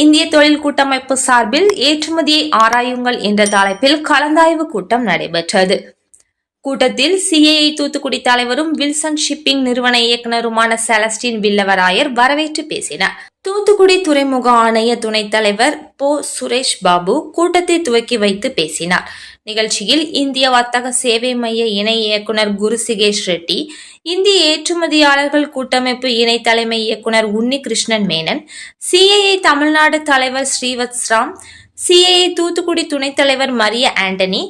இந்திய தொழில் கூட்டமைப்பு சார்பில் ஏற்றுமதியை ஆராயுங்கள் என்ற தலைப்பில் கலந்தாய்வு கூட்டம் நடைபெற்றது. கூட்டத்தில் சிஐஐ தூத்துக்குடி தலைவரும் வில்சன் ஷிப்பிங் நிறுவன இயக்குநருமான செலஸ்டின் வில்லவராயர் வரவேற்று பேசினார். தூத்துக்குடி துறைமுக ஆணைய துணைத் தலைவர் போ. சுரேஷ் பாபு கூட்டத்தை துவக்கி வைத்து பேசினார். நிகழ்ச்சியில் இந்திய வர்த்தக சேவை மைய இணை இயக்குனர் குருசிகேஷ் ரெட்டி, இந்திய ஏற்றுமதியாளர்கள் கூட்டமைப்பு இணை தலைமை இயக்குனர் உன்னி கிருஷ்ணன் மேனன், சிஐஐ தமிழ்நாடு தலைவர் ஸ்ரீவத்ஸ்ராம், சிஐஐ தூத்துக்குடி துணைத் தலைவர் மரிய ஆண்டனி,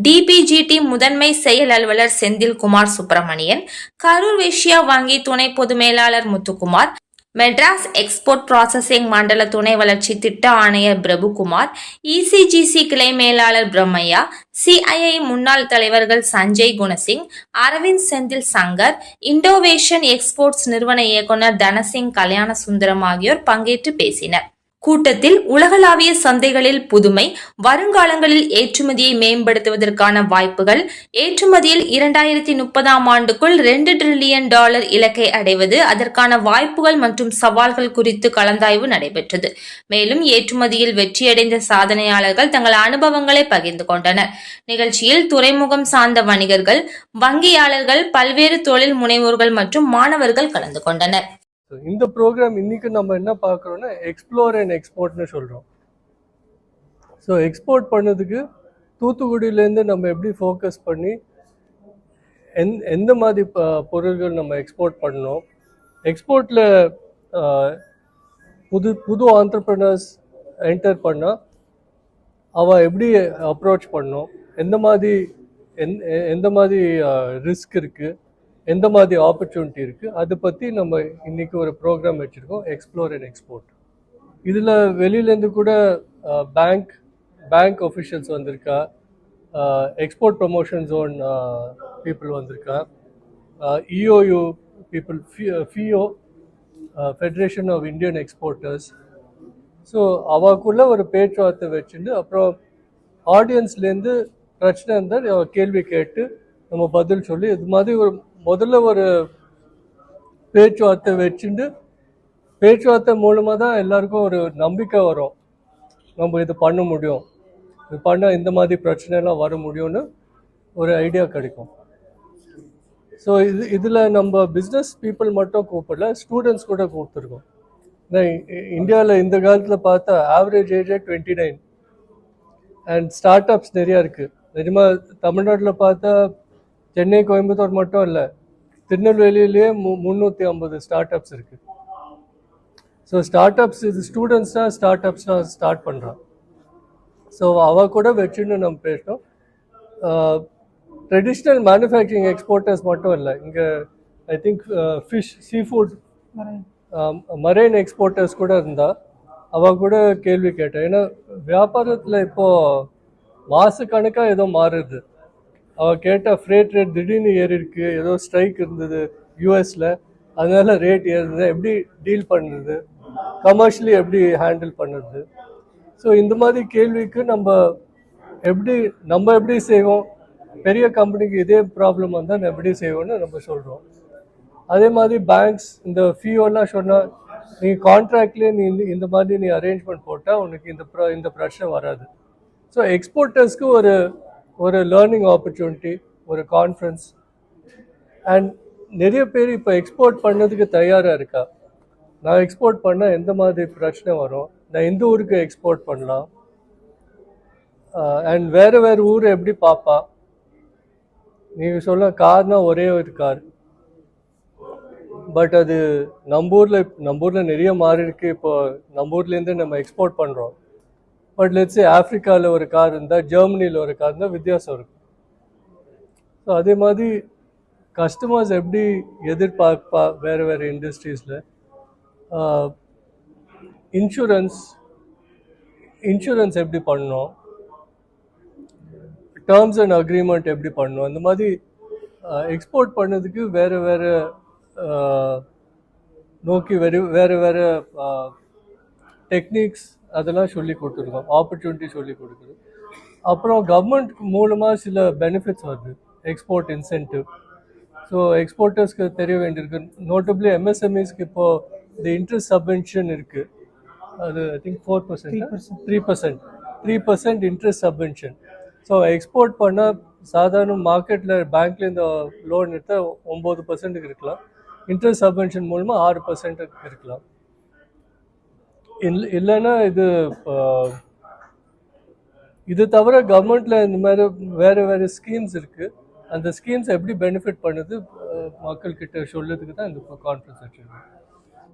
டிபிஜிடி முதன்மை செயல் அலுவலர் செந்தில்குமார் சுப்பிரமணியன், கரூர் வேஷ்யா வங்கி துணை பொது மேலாளர் முத்துக்குமார், மெட்ராஸ் எக்ஸ்போர்ட் ப்ராசஸிங் மண்டல துணை வளர்ச்சி திட்ட ஆணையர் பிரபுகுமார், இசிஜிசி கிளை மேலாளர் பிரம்மையா, சிஐஐ முன்னாள் தலைவர்கள் சஞ்சய் குணசிங், அரவிந்த் செந்தில் சங்கர், இண்டோவேஷன் எக்ஸ்போர்ட்ஸ் நிறுவன இயக்குனர் தனசிங் கல்யாண சுந்தரம் ஆகியோர் பங்கேற்று பேசினர். கூட்டத்தில் உலகளாவிய சந்தைகளில் புதுமை, வருங்காலங்களில் ஏற்றுமதியை மேம்படுத்துவதற்கான வாய்ப்புகள், ஏற்றுமதியில் 2030ஆம் ஆண்டுக்குள் $2 டிரில்லியன் இலக்கை அடைவது, அதற்கான வாய்ப்புகள் மற்றும் சவால்கள் குறித்து கலந்தாய்வு நடைபெற்றது. மேலும் ஏற்றுமதியில் வெற்றியடைந்த சாதனையாளர்கள் தங்கள் அனுபவங்களை பகிர்ந்து கொண்டனர். நிகழ்ச்சியில் துறைமுகம் சார்ந்த வணிகர்கள், வங்கியாளர்கள், பல்வேறு தொழில் முனைவோர்கள் மற்றும் மாணவர்கள் கலந்து கொண்டனர். இந்த ப்ரோக்ராம் இன்னைக்கு நம்ம என்ன பார்க்குறோம்னா எக்ஸ்ப்ளோர் அண்ட் எக்ஸ்போர்ட்னு சொல்கிறோம். ஸோ எக்ஸ்போர்ட் பண்ணதுக்கு தூத்துக்குடியிலேருந்து நம்ம எப்படி ஃபோக்கஸ் பண்ணி எந்த மாதிரி பொருள்கள் நம்ம எக்ஸ்போர்ட் பண்ணணும், எக்ஸ்போர்ட்டில் புது ஆண்டர்ப்ரனர்ஸ் என்டர் பண்ணால் அவள் எப்படி அப்ரோச் பண்ணணும், எந்த மாதிரி ரிஸ்க் இருக்குது, எந்த மாதிரி ஆப்பர்ச்சுனிட்டி இருக்குது, அதை பற்றி நம்ம இன்றைக்கி ஒரு ப்ரோக்ராம் வச்சுருக்கோம், எக்ஸ்ப்ளோர் அண்ட் எக்ஸ்போர்ட். இதில் வெளியிலேருந்து கூட பேங்க் ஆஃபிஷியல்ஸ் வந்திருக்கா, எக்ஸ்போர்ட் ப்ரமோஷன் ஜோன் பீப்புள் வந்திருக்கா, EOU people, FIEO federation of Indian exporters. So அவக்குள்ளே ஒரு பேச்சுவார்த்தை வச்சுட்டு அப்புறம் ஆடியன்ஸ்லேருந்து பிரச்சனை இருந்தால் கேள்வி கேட்டு நம்ம பதில் சொல்லி இது மாதிரி முதல்ல ஒரு பேச்சுவார்த்தை வச்சுட்டு பேச்சுவார்த்தை மூலமாக தான் எல்லாருக்கும் ஒரு நம்பிக்கை வரும், நம்ம இது பண்ண முடியும், இது பண்ணால் இந்த மாதிரி பிரச்சனைலாம் வர முடியும்னு ஒரு ஐடியா கிடைக்கும். ஸோ இதில் நம்ம பிஸ்னஸ் பீப்புள் மட்டும் கூப்பிடல, ஸ்டூடெண்ட்ஸ் கூட கூப்பிட்டுருக்கோம். இந்தியாவில் இந்த காலத்தில் பார்த்தா average age 29 and startups நிறையா இருக்குது. நிஜமாக தமிழ்நாட்டில் பார்த்தா சென்னை, கோயம்புத்தூர் மட்டும் இல்லை, திருநெல்வேலியிலேயே 350 ஸ்டார்ட் அப்ஸ் இருக்குது. ஸோ ஸ்டார்ட் அப்ஸ் இது ஸ்டூடெண்ட்ஸ் தான் ஸ்டார்ட் அப்ஸ்னால் ஸ்டார்ட் பண்ணுறான். ஸோ அவள் கூட வச்சுன்னு நம்ம பேசணும். ட்ரெடிஷ்னல் மேனுஃபேக்சரிங் எக்ஸ்போர்ட்டர்ஸ் மட்டும் இல்லை, இங்கே I think fish, seafood, marine exporters கூட இருந்தால் அவள் கூட கேள்வி கேட்டேன். ஏன்னா வியாபாரத்தில் இப்போது மாதக்கணக்காக ஏதோ மாறுது. அவள் கேட்டால் ஃப்ரேட் ரேட் திடீர்னு ஏறி இருக்கு, ஏதோ ஸ்ட்ரைக் இருந்தது யூஎஸில், அதனால ரேட் ஏறுது, எப்படி டீல் பண்ணுறது, கமர்ஷியலி எப்படி ஹேண்டில் பண்ணுறது. ஸோ இந்த மாதிரி கேள்விக்கு நம்ம எப்படி செய்வோம், பெரிய கம்பெனிக்கு இதே ப்ராப்ளம் வந்தால் எப்படி செய்வோம்னு நம்ம சொல்கிறோம். அதே மாதிரி பேங்க்ஸ் இந்த ஃபியோலாம் சொன்னால் நீங்கள் கான்ட்ராக்ட்லேயே இந்த மாதிரி நீ அரேஞ்ச்மெண்ட் போட்டால் உனக்கு இந்த பிரச்சனை வராது. ஸோ எக்ஸ்போர்ட்டர்ஸ்க்கு ஒரு லேர்னிங் ஆப்பர்ச்சுனிட்டி, ஒரு கான்ஃபரன்ஸ். அண்ட் நிறைய பேர் இப்போ எக்ஸ்போர்ட் பண்ணதுக்கு தயாராக இருக்கா. நான் எக்ஸ்போர்ட் பண்ணால் எந்த மாதிரி பிரச்சனை வரும், நான் எந்த ஊருக்கு எக்ஸ்போர்ட் பண்ணலாம், அண்ட் வேறு ஊர் எப்படி பார்ப்பா. நீங்கள் சொல்ல கார்னால் ஒரே ஒரு கார், பட் அது நம்ம ஊரில் நிறைய மாறி இருக்கு. இப்போ நம்ம ஊர்லேருந்து நம்ம எக்ஸ்போர்ட் பண்ணுறோம். பட் லெட்ஸே ஆஃப்ரிக்காவில் ஒரு கார் இருந்தால், ஜெர்மனியில் ஒரு கார் இருந்தால் வித்தியாசம் இருக்கும். ஸோ அதே மாதிரி கஸ்டமர்ஸ் எப்படி எதிர்பார்ப்பா வேறு இண்டஸ்ட்ரீஸில். இன்சூரன்ஸ் எப்படி பண்ணணும், டேர்ம்ஸ் அண்ட் அக்ரிமெண்ட் எப்படி பண்ணணும், அந்த மாதிரி எக்ஸ்போர்ட் பண்ணதுக்கு வேறு நோக்கி வேறு டெக்னிக்ஸ் அதெல்லாம் சொல்லி கொடுத்துருக்கோம், ஆப்பர்ச்சுனிட்டி சொல்லி கொடுக்குது. அப்புறம் கவர்மெண்ட் மூலமாக சில பெனிஃபிட்ஸ் வருது, எக்ஸ்போர்ட் இன்சென்டிவ். ஸோ எக்ஸ்போர்ட்டர்ஸ்க்கு தெரிய வேண்டியிருக்கு. நோட்டபிளி எம்எஸ்எம்இஸ்க்கு இப்போது இந்த இன்ட்ரெஸ்ட் சப்வென்ஷன் இருக்குது. அது I think 4%, 3% interest subvention. So export பண்ணால் சாதாரண மார்க்கெட்டில் பேங்க்ல இந்த லோன் எடுத்தால் 9% இருக்கலாம். இன்ட்ரெஸ்ட் சப்வென்ஷன் மூலமாக 6% இருக்கலாம். இல்லைன்னா இது தவிர கவர்மெண்ட்ல இந்த மாதிரி வேறு ஸ்கீம்ஸ் இருக்கு. அந்த ஸ்கீம்ஸ் எப்படி பெனிஃபிட் பண்ணுது மக்கள்கிட்ட சொல்றதுக்கு தான் இந்த கான்ஃபரன்ஸ் வச்சிருக்கோம்.